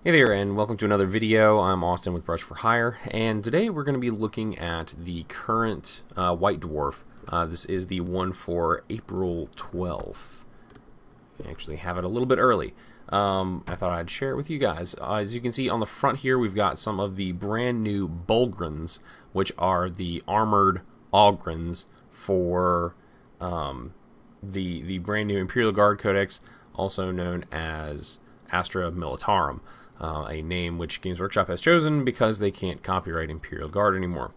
Hey there, and welcome to another video. I'm Austin with Brush for Hire, and today we're going to be looking at the current White Dwarf. This is the one for April 12th. I actually have it a little bit early. I thought I'd share it with you guys. As you can see on the front here, we've got some of the brand new Bullgryns, which are the armored Bullgryns for the brand new Imperial Guard Codex, also known as Astra Militarum. A name which Games Workshop has chosen because they can't copyright Imperial Guard anymore,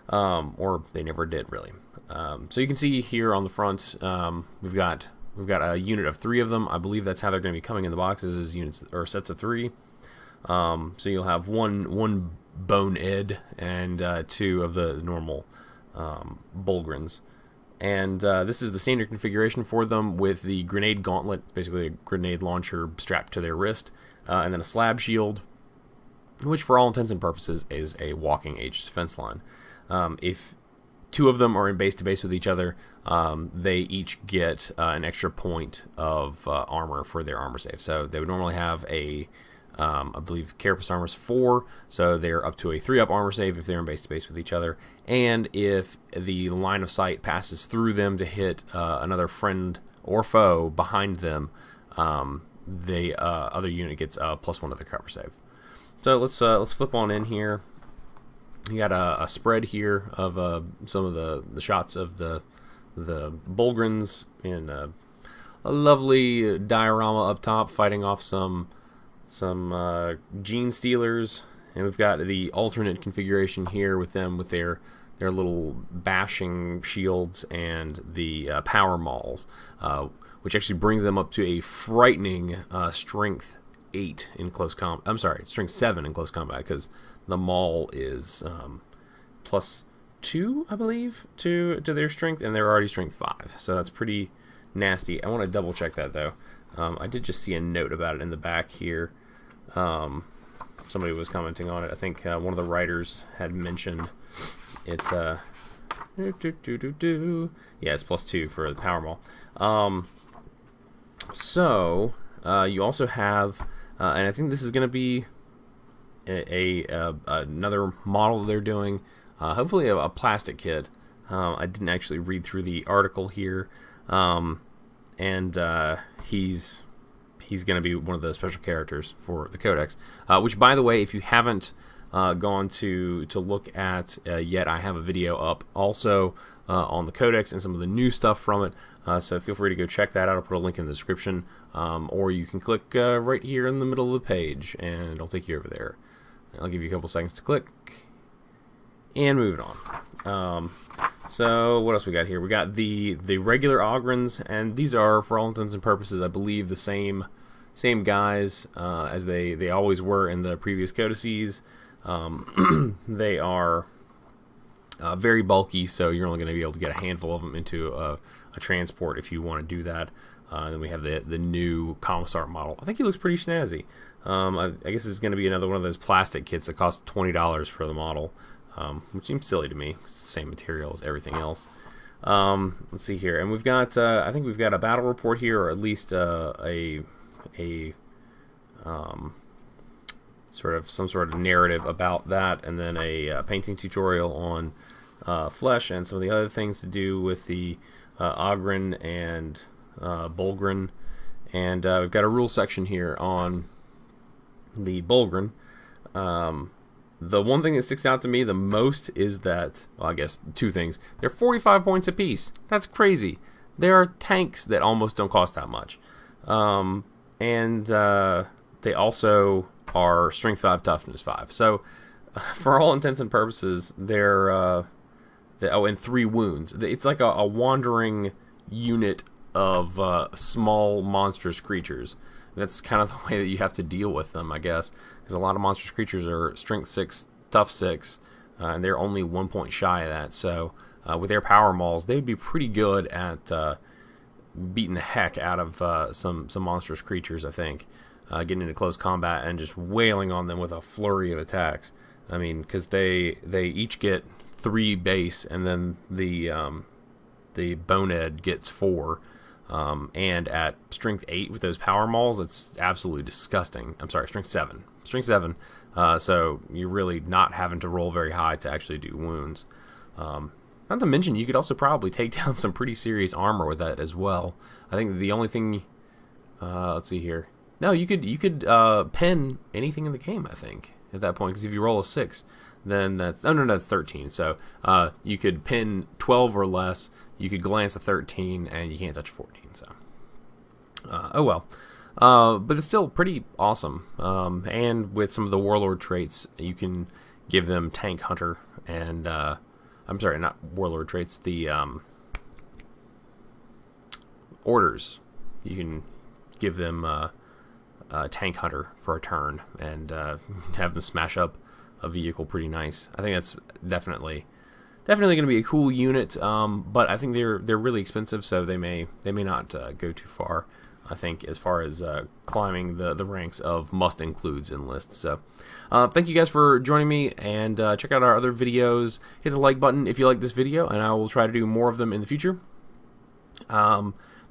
or they never did really. So you can see here on the front, we've got a unit of 3 of them. I believe that's how they're going to be coming in the boxes, as units or sets of 3. So you'll have one bonehead and 2 of the normal Bullgryns. And this is the standard configuration for them, with the grenade gauntlet, basically a grenade launcher strapped to their wrist, and then a slab shield, which for all intents and purposes is a walking Aegis defense line. If 2 of them are in base to base with each other, they each get an extra point of armor for their armor save. So they would normally have I believe Carapace armor is 4, so they're up to a 3-up armor save if they're in base to base with each other. And if the line of sight passes through them to hit another friend or foe behind them, the other unit gets +1 to their cover save. So let's flip on in here. You got a spread here of some of the shots of the Bullgryns in a lovely diorama up top, fighting off some gene stealers, and we've got the alternate configuration here with them with their little bashing shields and the power mauls, which actually brings them up to a frightening strength 8 in close combat. I'm sorry, strength 7 in close combat, because the maul is +2, I believe, to their strength, and they're already strength 5. So that's pretty nasty. I want to double check that though. I did just see a note about it in the back here. Somebody was commenting on it. I think one of the writers had mentioned it. Yeah, it's +2 for the power maul. So you also have, and I think this is going to be another model they're doing. Hopefully a plastic kid. I didn't actually read through the article here, and he's going to be one of the special characters for the Codex. Which, by the way, if you haven't gone to look at yet, I have a video up also on the Codex and some of the new stuff from it. So feel free to go check that out. I'll put a link in the description, or you can click right here in the middle of the page, and it'll take you over there. I'll give you a couple seconds to click, and moving on. So what else we got here? We got the regular Bullgryns, and these are, for all intents and purposes, I believe the same guys as they always were in the previous codices. They are very bulky, so you're only going to be able to get a handful of them into a transport if you want to do that. Then we have the new Commissar model. I think he looks pretty snazzy. I guess it's going to be another one of those plastic kits that cost $20 for the model, which seems silly to me. It's the same material as everything else. Let's see here, and we've got I think we've got a battle report here, or at least some sort of narrative about that, and then a painting tutorial on flesh and some of the other things to do with the Bullgryn and Bullgryn, and we've got a rule section here on the Bullgryn. The one thing that sticks out to me the most is that, well, I guess 2 things. They're 45 points apiece. That's crazy. There are tanks that almost don't cost that much. And they also are strength 5, toughness 5. So, for all intents and purposes, they're and 3 wounds. It's like a wandering unit of small monstrous creatures. That's kind of the way that you have to deal with them, I guess, because a lot of monstrous creatures are strength 6, tough 6, and they're only 1 point shy of that. So with their power mauls, they would be pretty good at beating the heck out of some monstrous creatures, I think, getting into close combat and just wailing on them with a flurry of attacks. I mean, because they each get 3 base, and then the bonehead gets 4. And at strength 8 with those power mauls, it's absolutely disgusting. I'm sorry, strength 7. Strength 7. So you're really not having to roll very high to actually do wounds. Not to mention, you could also probably take down some pretty serious armor with that as well. I think the only thing, let's see here. No, you could pin anything in the game, I think, at that point, because if you roll a 6, then that's, oh no, that's 13. So you could pin 12 or less, you could glance a 13, and you can't touch a 14. So oh well. But it's still pretty awesome. And with some of the warlord traits, you can give them tank hunter and I'm sorry, not warlord traits, the orders. You can give them tank hunter for a turn and have them smash up a vehicle pretty nice. I think that's definitely going to be a cool unit, but I think they're really expensive, so they may not go too far, I think, as far as climbing the ranks of must includes in lists. So thank you guys for joining me, and check out our other videos. Hit the like button if you like this video, and I will try to do more of them in the future.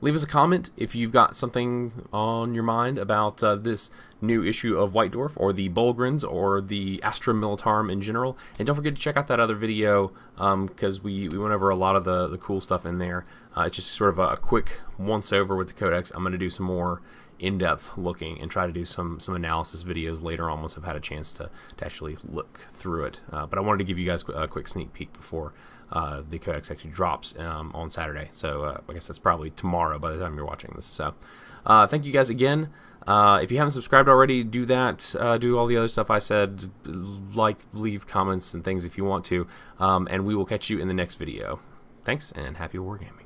Leave us a comment if you've got something on your mind about this new issue of White Dwarf, or the Bullgryns, or the Astra Militarum in general. And don't forget to check out that other video, because we went over a lot of the cool stuff in there. It's just sort of a quick once-over with the Codex. I'm going to do some more in-depth looking and try to do some analysis videos later on once I've had a chance to actually look through it. But I wanted to give you guys a quick sneak peek before the Codex actually drops on Saturday. So I guess that's probably tomorrow by the time you're watching this. So thank you guys again. If you haven't subscribed already, do that. Do all the other stuff I said. Like, leave comments and things if you want to. And we will catch you in the next video. Thanks, and happy wargaming.